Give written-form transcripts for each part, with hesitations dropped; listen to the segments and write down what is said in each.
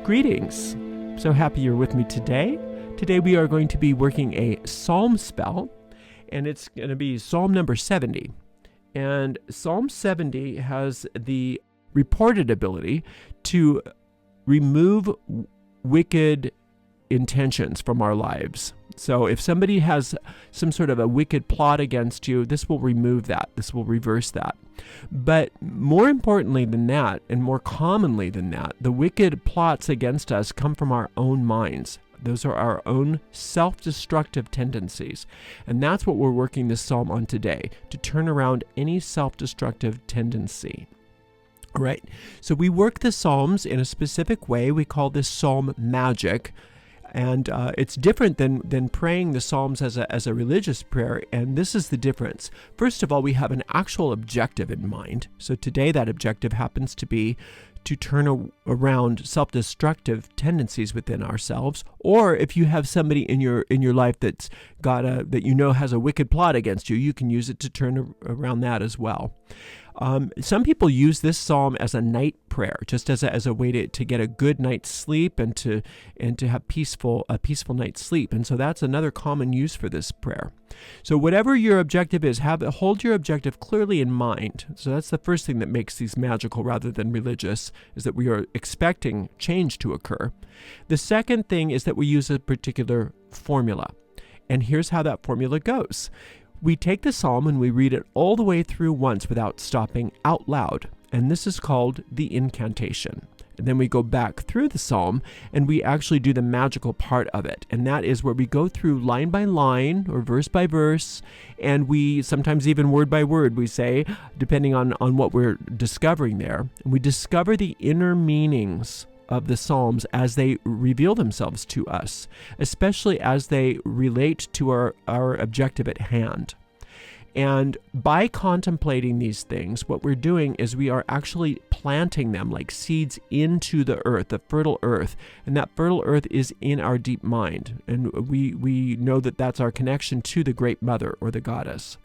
Greetings. So happy you're with me today. Today we are going to be working a psalm spell, and it's going to be Psalm number 70. And Psalm 70 has the reported ability to remove wicked intentions from our lives. So if somebody has some sort of a wicked plot against you, this will remove that. This will reverse that. But more importantly than that, and more commonly than that, the wicked plots against us come from our own minds. Those are our own self-destructive tendencies. And that's what we're working this psalm on today, to turn around any self-destructive tendency. All right, so we work the psalms in a specific way. We call this psalm magic. And it's different than praying the Psalms as a religious prayer, and this is the difference. First of all, we have an actual objective in mind. So today that objective happens to be to turn around self-destructive tendencies within ourselves, or if you have somebody in your life that's got that you know has a wicked plot against you, you can use it to turn around that as well. Some people use this psalm as a night prayer, just as a way to get a good night's sleep and to have a peaceful night's sleep. And so that's another common use for this prayer. So whatever your objective is, hold your objective clearly in mind. So that's the first thing that makes these magical rather than religious, is that we are expecting change to occur. The second thing is that we use a particular formula. And here's how that formula goes. We take the psalm and we read it all the way through once without stopping out loud. And this is called the incantation. And then we go back through the psalm and we actually do the magical part of it. And that is where we go through line by line or verse by verse. And we sometimes even word by word, we say, depending on what we're discovering there. And we discover the inner meanings of the Psalms as they reveal themselves to us, especially as they relate to our objective at hand. And by contemplating these things, what we're doing is we are actually planting them like seeds into the earth, the fertile earth. And that fertile earth is in our deep mind. And we know that that's our connection to the Great Mother or the Goddess.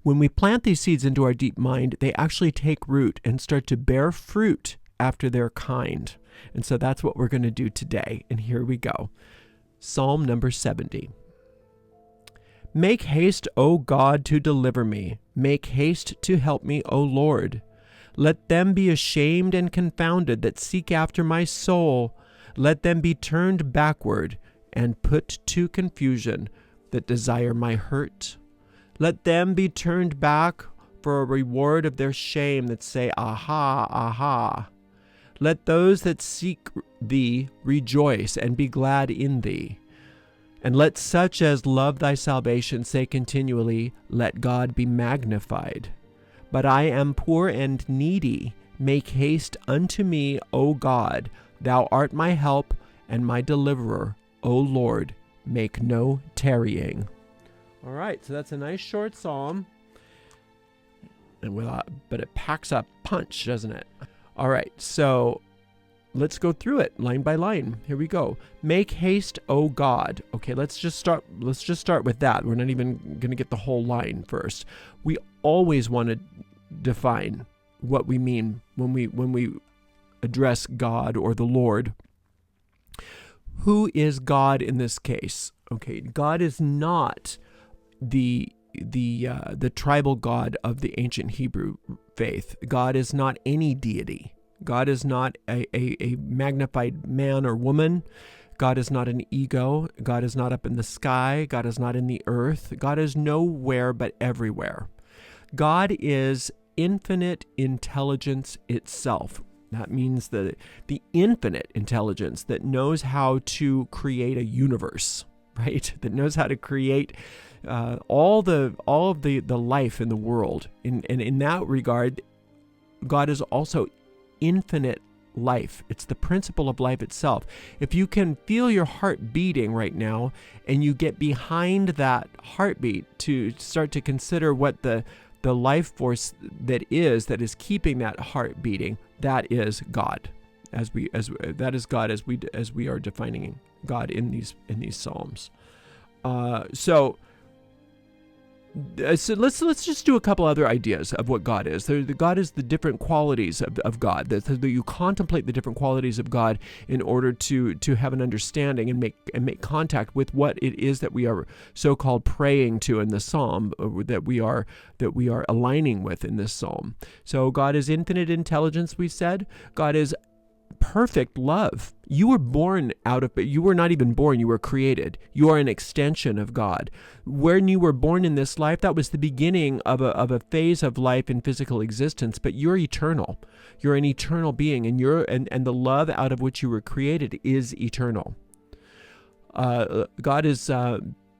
When we plant these seeds into our deep mind, they actually take root and start to bear fruit after their kind. And so that's what we're going to do today. And here we go. Psalm number 70. Make haste, O God, to deliver me. Make haste to help me, O Lord. Let them be ashamed and confounded that seek after my soul. Let them be turned backward and put to confusion that desire my hurt. Let them be turned back for a reward of their shame that say, Aha, aha. Let those that seek thee rejoice and be glad in thee. And let such as love thy salvation say continually, Let God be magnified. But I am poor and needy. Make haste unto me, O God. Thou art my help and my deliverer. O Lord, make no tarrying. All right, so that's a nice short psalm. But it packs a punch, doesn't it? All right, so let's go through it line by line. Here we go. Make haste, O God. Okay, let's just start with that. We're not even going to get the whole line first. We always want to define what we mean when we address God or the Lord. Who is God in this case? Okay, God is not the tribal God of the ancient Hebrew faith. God is not any deity. God is not a magnified man or woman. God is not an ego. God is not up in the sky. God is not in the earth. God is nowhere but everywhere. God is infinite intelligence itself. That means the infinite intelligence that knows how to create a universe, right? That knows how to create all of the life in the world. And in that regard, God is also infinite life. It's the principle of life itself. If you can feel your heart beating right now and you get behind that heartbeat to start to consider what the life force that is keeping that heart beating, that is God. That is God as we are defining God in these psalms. So So let's just do a couple other ideas of what God is. God is the different qualities of God. That you contemplate the different qualities of God in order to have an understanding and make contact with what it is that we are so-called praying to in the psalm, that we are aligning with in this psalm. So God is infinite intelligence, we said. God is perfect love. You were born you were not even born, you were created. You are an extension of God. When you were born in this life, that was the beginning of a phase of life in physical existence, but you're eternal. You're an eternal being, and the love out of which you were created is eternal. God is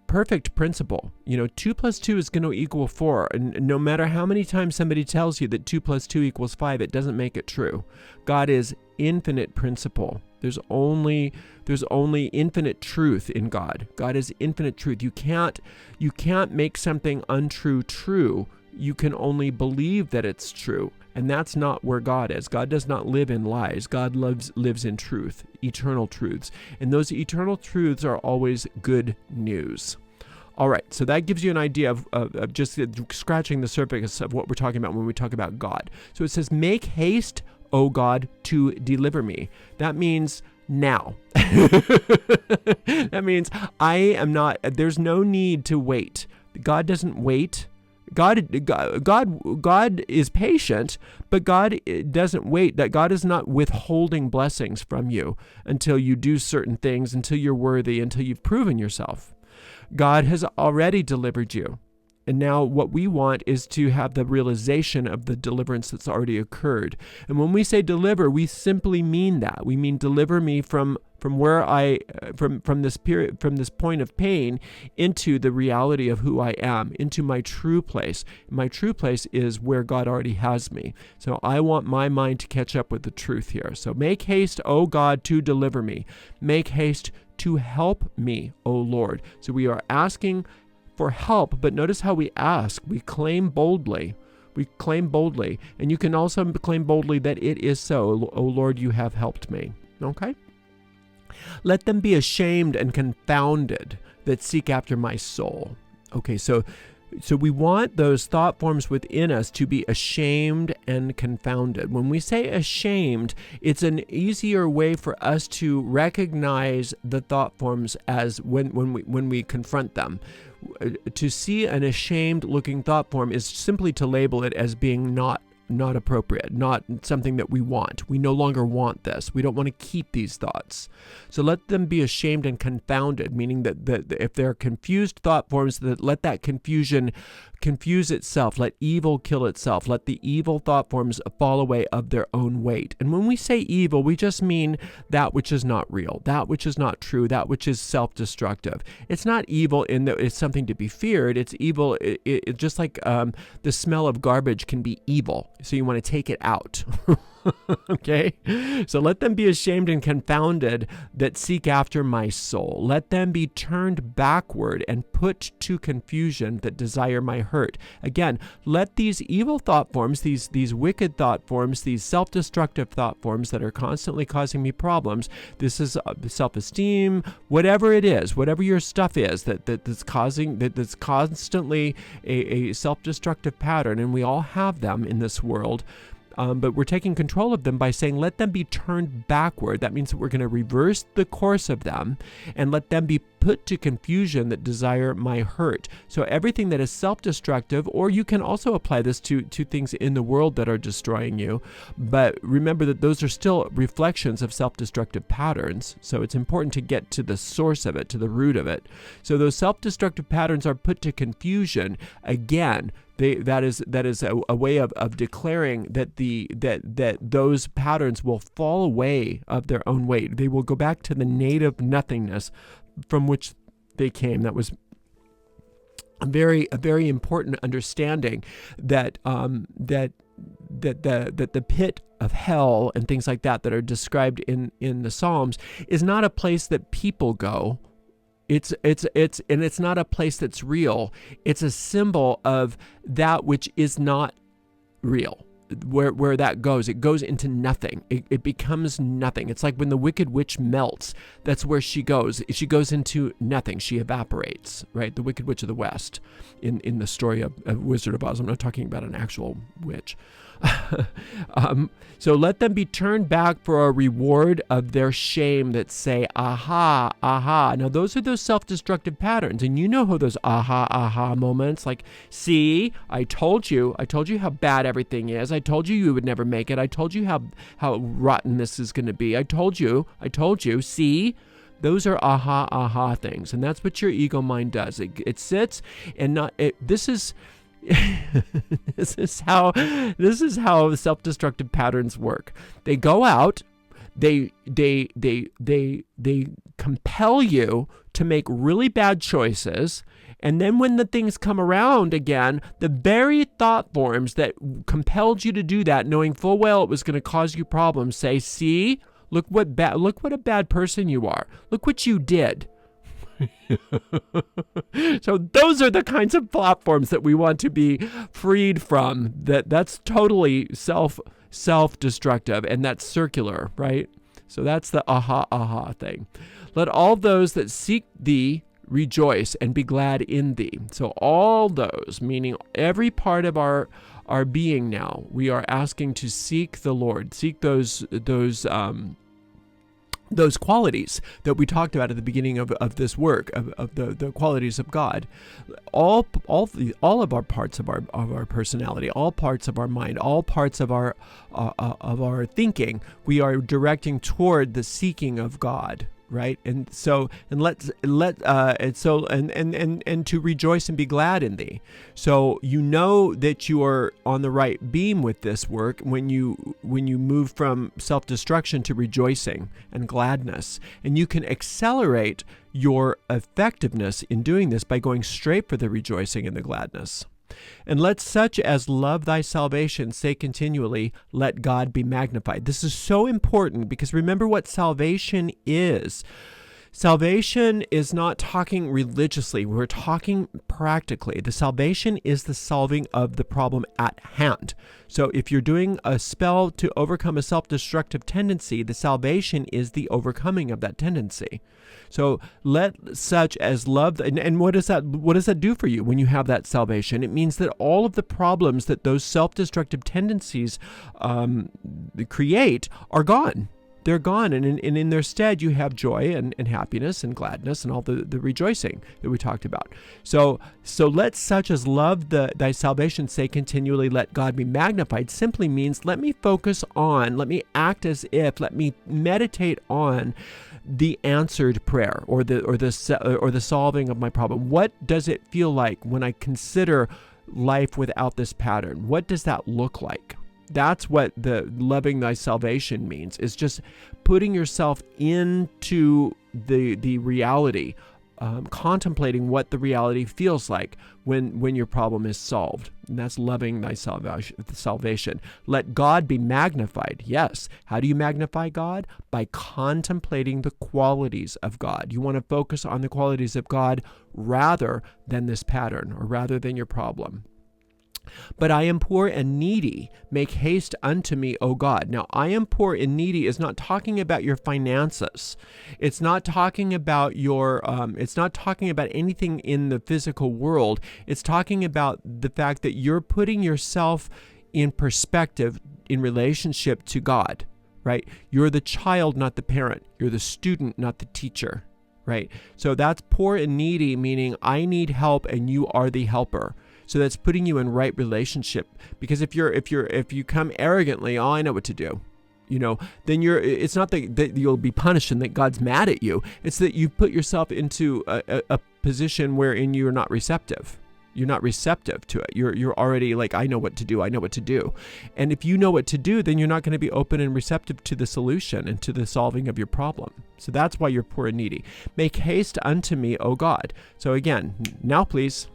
perfect principle. 2 plus 2 is going to equal 4. And no matter how many times somebody tells you that 2 plus 2 equals 5, it doesn't make it true. God is infinite principle. There's only infinite truth in God. God is infinite truth. You can't make something untrue true. You can only believe that it's true. And that's not where God is. God does not live in lies. God lives in truth, eternal truths. And those eternal truths are always good news. All right, so that gives you an idea of just scratching the surface of what we're talking about when we talk about God. So it says, make haste, O God, to deliver me. That means now. That means there's no need to wait. God doesn't wait. God is patient, but God doesn't wait. That God is not withholding blessings from you until you do certain things, until you're worthy, until you've proven yourself. God has already delivered you. And now what we want is to have the realization of the deliverance that's already occurred. And when we say deliver, we simply mean that. We mean deliver me from this point of pain into the reality of who I am, into my true place. My true place is where God already has me. So I want my mind to catch up with the truth here. So make haste, O God, to deliver me. Make haste to help me, O Lord. So we are asking for help, but notice how we ask. We claim boldly. We claim boldly. And you can also claim boldly that it is so. O Lord, you have helped me. Okay? Let them be ashamed and confounded that seek after my soul. Okay, so we want those thought forms within us to be ashamed and confounded. When we say ashamed, it's an easier way for us to recognize the thought forms as when we confront them. To see an ashamed looking thought form is simply to label it as being not appropriate, not something that we want. We no longer want this. We don't want to keep these thoughts. So let them be ashamed and confounded, meaning that if they're confused thought forms, that let that confusion confuse itself. Let evil kill itself. Let the evil thought forms fall away of their own weight. And when we say evil, we just mean that which is not real, that which is not true, that which is self-destructive. It's not evil in that it's something to be feared. It's evil. It just like the smell of garbage can be evil. So you want to take it out. Okay? So let them be ashamed and confounded that seek after my soul. Let them be turned backward and put to confusion that desire my hurt. Again, let these evil thought forms, these wicked thought forms, these self-destructive thought forms that are constantly causing me problems, this is self-esteem, whatever it is, whatever your stuff is that's constantly a self-destructive pattern, and we all have them in this world. But we're taking control of them by saying, let them be turned backward. That means that we're going to reverse the course of them and let them be put to confusion that desire my hurt. So everything that is self-destructive, or you can also apply this to things in the world that are destroying you. But remember that those are still reflections of self-destructive patterns. So it's important to get to the source of it, to the root of it. So those self-destructive patterns are put to confusion. Again, that is a way of declaring that those patterns will fall away of their own weight. They will go back to the native nothingness from which they came. That was a very important understanding that the pit of hell and things like that are described in the Psalms is not a place that people go. It's not a place that's real. It's a symbol of that which is not real. where that goes. It goes into nothing. It becomes nothing. It's like when the wicked witch melts. That's where she goes. She goes into nothing. She evaporates, right? The Wicked Witch of the West in the story of Wizard of Oz. I'm not talking about an actual witch. So let them be turned back for a reward of their shame that say, aha, aha. Now, those are those self-destructive patterns. And you know how those aha, aha moments, like, see, I told you how bad everything is. I told you would never make it. I told you how rotten this is going to be. I told you, see? Those are aha, aha things. And that's what your ego mind does. It sits and this is how self-destructive patterns work. They go out, they compel you to make really bad choices, and then when the things come around again, the very thought forms that compelled you to do that, knowing full well it was going to cause you problems, say, see, look what a bad person you are. Look what you did. So those are the kinds of platforms that we want to be freed from. That's totally self-destructive, and that's circular, right? So that's the aha, aha thing. Let all those that seek thee rejoice and be glad in thee. So all those, meaning every part of our being now, we are asking to seek the Lord, seek those qualities that we talked about at the beginning of this work, of the qualities of God. All of our parts of our personality, all parts of our mind, all parts of our thinking, we are directing toward the seeking of God. Right, and to rejoice and be glad in thee. So you know that you are on the right beam with this work when you move from self-destruction to rejoicing and gladness, and you can accelerate your effectiveness in doing this by going straight for the rejoicing and the gladness. And let such as love thy salvation say continually, let God be magnified. This is so important because remember what salvation is. Salvation is not talking religiously. We're talking practically. The salvation is the solving of the problem at hand. So if you're doing a spell to overcome a self-destructive tendency, the salvation is the overcoming of that tendency. So let such as love, and what does that do for you when you have that salvation? It means that all of the problems that those self-destructive tendencies create are gone. They're gone, and in their stead you have joy and happiness and gladness and all the rejoicing that we talked about. So let such as love thy salvation say continually, let God be magnified, simply means let me focus on, let me act as if, let me meditate on the answered prayer or the solving of my problem. What does it feel like when I consider life without this pattern? What does that look like? That's what the loving thy salvation means, is just putting yourself into the reality, contemplating what the reality feels like when your problem is solved. And that's loving thy salvation. Let God be magnified. Yes. How do you magnify God? By contemplating the qualities of God. You want to focus on the qualities of God rather than this pattern, or rather than your problem. But I am poor and needy. Make haste unto me, O God. Now, I am poor and needy is not talking about your finances. It's not talking about it's not talking about anything in the physical world. It's talking about the fact that you're putting yourself in perspective in relationship to God, right? You're the child, not the parent. You're the student, not the teacher, right? So that's poor and needy, meaning I need help and you are the helper. So that's putting you in right relationship. Because if you come arrogantly, oh, I know what to do, then it's not that you'll be punished and that God's mad at you. It's that you put yourself into a position wherein you're not receptive. You're not receptive to it. You're already like, I know what to do. I know what to do. And if you know what to do, then you're not going to be open and receptive to the solution and to the solving of your problem. So that's why you're poor and needy. Make haste unto me, O God. So again, now please.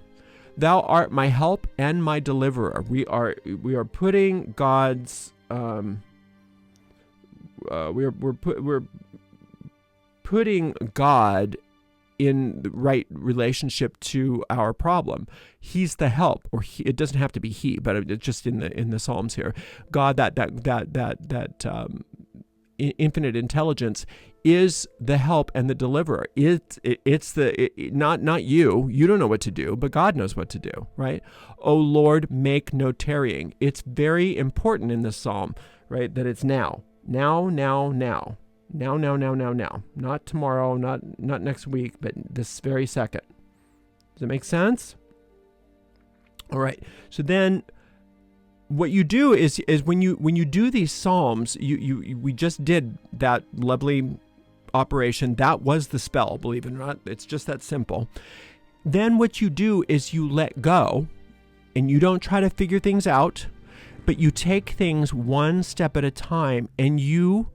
Thou art my help and my deliverer. We are putting God's we're putting God in the right relationship to our problem. He's the help, or it doesn't have to be he, but it's just in the Psalms here. God, that infinite intelligence is the help and the deliverer. It's not you. You don't know what to do, but God knows what to do, right? Oh Lord, make no tarrying. It's very important in this psalm, right? That it's now. Now. Not tomorrow, not next week, but this very second. Does it make sense? All right. So then what you do is when you do these psalms, we just did that lovely operation. That was the spell, believe it or not. It's just that simple. Then what you do is you let go, and you don't try to figure things out, but you take things one step at a time, and you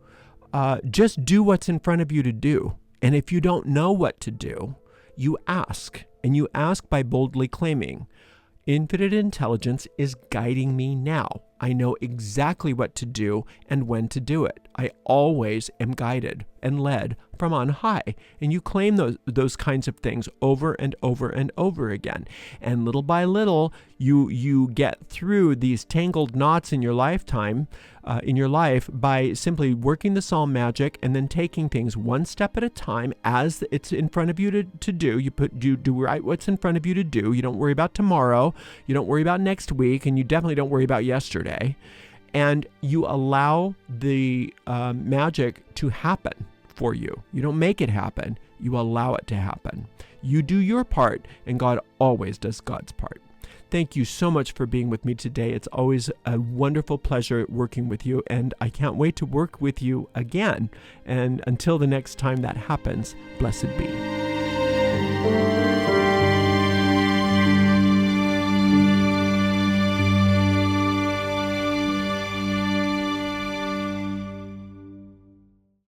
just do what's in front of you to do. And if you don't know what to do, you ask, and you ask by boldly claiming, infinite intelligence is guiding me now. I know exactly what to do and when to do it. I always am guided and led from on high. And you claim those kinds of things over and over and over again. And little by little, you get through these tangled knots in your lifetime, in your life, by simply working the psalm magic and then taking things one step at a time as it's in front of you to do. You do right what's in front of you to do. You don't worry about tomorrow. You don't worry about next week, and you definitely don't worry about yesterday. And you allow the magic to happen for you. You don't make it happen. You allow it to happen. You do your part, and God always does God's part. Thank you so much for being with me today. It's always a wonderful pleasure working with you, and I can't wait to work with you again. And until the next time that happens, blessed be.